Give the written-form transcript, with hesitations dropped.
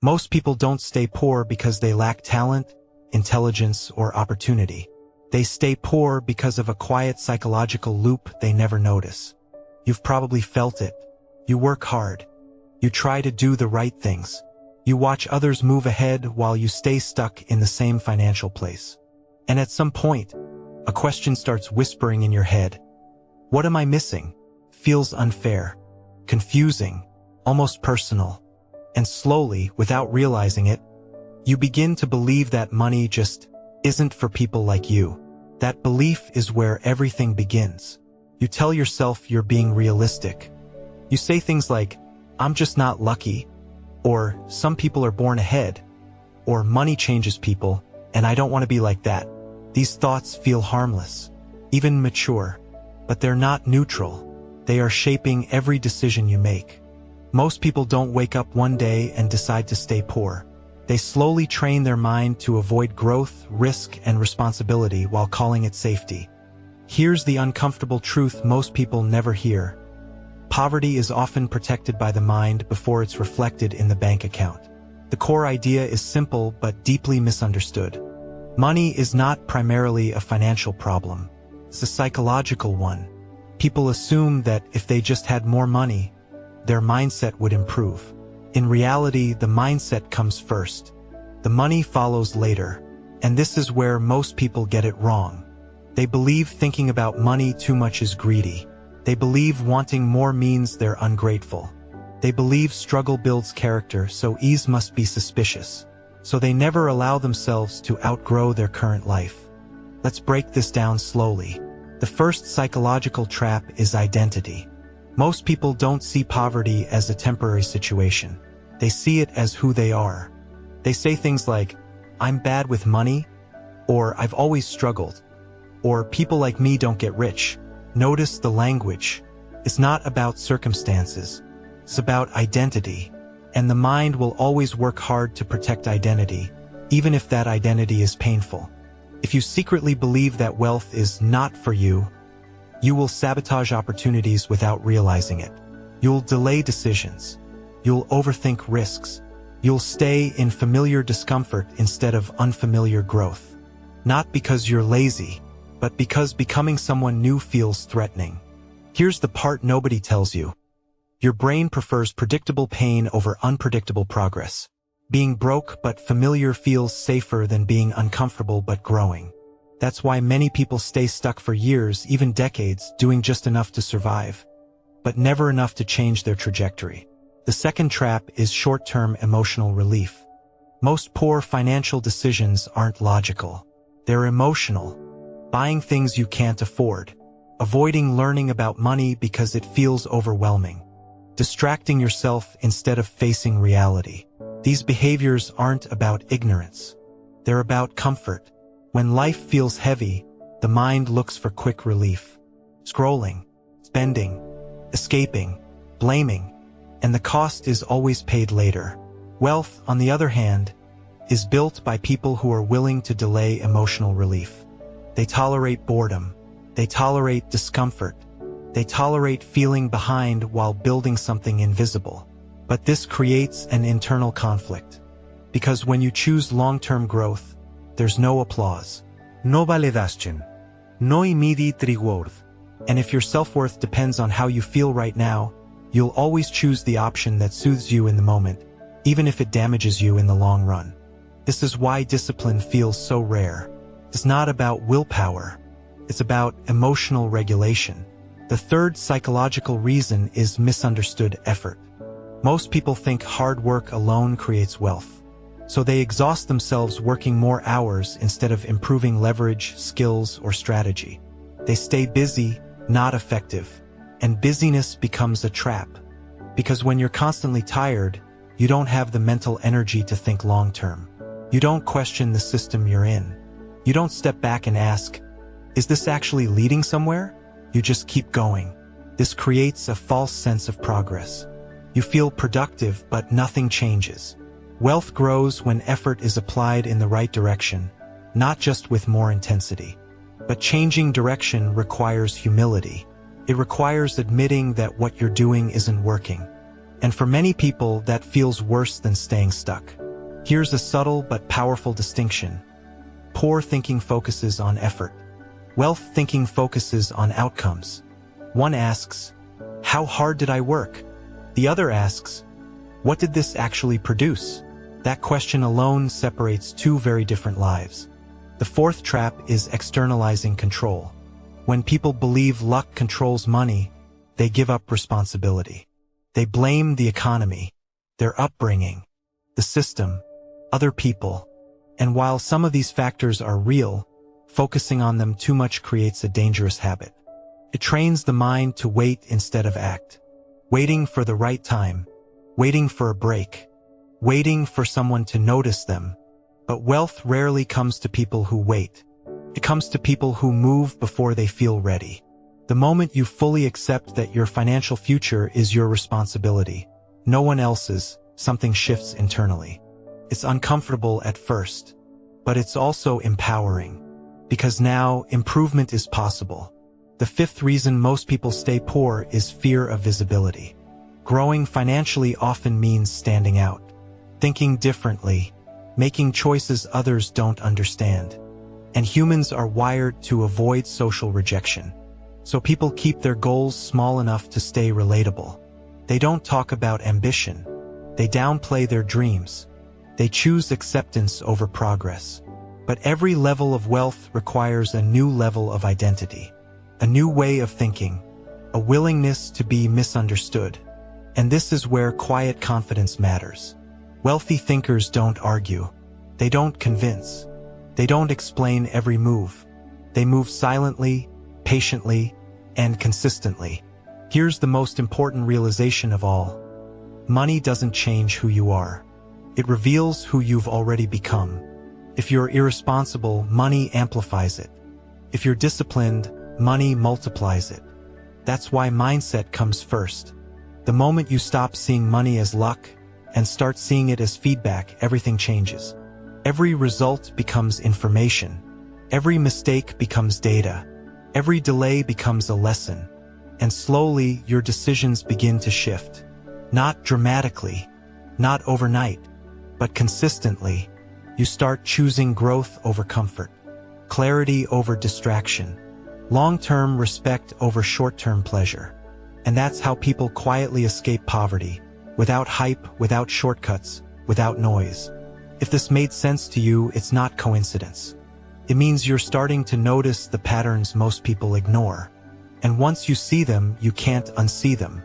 Most people don't stay poor because they lack talent, intelligence, or opportunity. They stay poor because of a quiet psychological loop they never notice. You've probably felt it. You work hard. You try to do the right things. You watch others move ahead while you stay stuck in the same financial place. And at some point, a question starts whispering in your head. What am I missing? Feels unfair, confusing, almost personal. And slowly, without realizing it, you begin to believe that money just isn't for people like you. That belief is where everything begins. You tell yourself you're being realistic. You say things like, I'm just not lucky, or some people are born ahead, or money changes people, and I don't want to be like that. These thoughts feel harmless, even mature, but they're not neutral. They are shaping every decision you make. Most people don't wake up one day and decide to stay poor. They slowly train their mind to avoid growth, risk, and responsibility while calling it safety. Here's the uncomfortable truth most people never hear. Poverty is often protected by the mind before it's reflected in the bank account. The core idea is simple but deeply misunderstood. Money is not primarily a financial problem. It's a psychological one. People assume that if they just had more money, their mindset would improve. In reality, the mindset comes first. The money follows later. And this is where most people get it wrong. They believe thinking about money too much is greedy. They believe wanting more means they're ungrateful. They believe struggle builds character, so ease must be suspicious. So they never allow themselves to outgrow their current life. Let's break this down slowly. The first psychological trap is identity. Most people don't see poverty as a temporary situation. They see it as who they are. They say things like, I'm bad with money, or I've always struggled, or people like me don't get rich. Notice the language. It's not about circumstances. It's about identity. And the mind will always work hard to protect identity, even if that identity is painful. If you secretly believe that wealth is not for you, you will sabotage opportunities without realizing it. You'll delay decisions. You'll overthink risks. You'll stay in familiar discomfort instead of unfamiliar growth. Not because you're lazy, but because becoming someone new feels threatening. Here's the part nobody tells you. Your brain prefers predictable pain over unpredictable progress. Being broke but familiar feels safer than being uncomfortable but growing. That's why many people stay stuck for years, even decades, doing just enough to survive, but never enough to change their trajectory. The second trap is short-term emotional relief. Most poor financial decisions aren't logical. They're emotional. Buying things you can't afford. Avoiding learning about money because it feels overwhelming. Distracting yourself instead of facing reality. These behaviors aren't about ignorance. They're about comfort. When life feels heavy, the mind looks for quick relief. Scrolling, spending, escaping, blaming, and the cost is always paid later. Wealth, on the other hand, is built by people who are willing to delay emotional relief. They tolerate boredom. They tolerate discomfort. They tolerate feeling behind while building something invisible. But this creates an internal conflict. Because when you choose long-term growth, there's no applause, no validation, no immediate reward. And if your self-worth depends on how you feel right now, you'll always choose the option that soothes you in the moment, even if it damages you in the long run. This is why discipline feels so rare. It's not about willpower. It's about emotional regulation. The third psychological reason is misunderstood effort. Most people think hard work alone creates wealth. So they exhaust themselves working more hours instead of improving leverage, skills, or strategy. They stay busy, not effective. And busyness becomes a trap. Because when you're constantly tired, you don't have the mental energy to think long-term. You don't question the system you're in. You don't step back and ask, is this actually leading somewhere? You just keep going. This creates a false sense of progress. You feel productive, but nothing changes. Wealth grows when effort is applied in the right direction, not just with more intensity. But changing direction requires humility. It requires admitting that what you're doing isn't working. And for many people, that feels worse than staying stuck. Here's a subtle but powerful distinction. Poor thinking focuses on effort. Wealth thinking focuses on outcomes. One asks, how hard did I work? The other asks, what did this actually produce? That question alone separates two very different lives. The fourth trap is externalizing control. When people believe luck controls money, they give up responsibility. They blame the economy, their upbringing, the system, other people. And while some of these factors are real, focusing on them too much creates a dangerous habit. It trains the mind to wait instead of act. Waiting for the right time, waiting for a break, waiting for someone to notice them. But wealth rarely comes to people who wait. It comes to people who move before they feel ready. The moment you fully accept that your financial future is your responsibility, no one else's, something shifts internally. It's uncomfortable at first, but it's also empowering, because now improvement is possible. The fifth reason most people stay poor is fear of visibility. Growing financially often means standing out, thinking differently, making choices others don't understand. And humans are wired to avoid social rejection. So people keep their goals small enough to stay relatable. They don't talk about ambition. They downplay their dreams. They choose acceptance over progress. But every level of wealth requires a new level of identity, a new way of thinking, a willingness to be misunderstood. And this is where quiet confidence matters. Wealthy thinkers don't argue. They don't convince. They don't explain every move. They move silently, patiently, and consistently. Here's the most important realization of all. Money doesn't change who you are. It reveals who you've already become. If you're irresponsible, money amplifies it. If you're disciplined, money multiplies it. That's why mindset comes first. The moment you stop seeing money as luck and start seeing it as feedback, everything changes. Every result becomes information. Every mistake becomes data. Every delay becomes a lesson. And slowly, your decisions begin to shift. Not dramatically, not overnight, but consistently. You start choosing growth over comfort, clarity over distraction, long-term respect over short-term pleasure. And that's how people quietly escape poverty, without hype, without shortcuts, without noise. If this made sense to you, it's not coincidence. It means you're starting to notice the patterns most people ignore. And once you see them, you can't unsee them.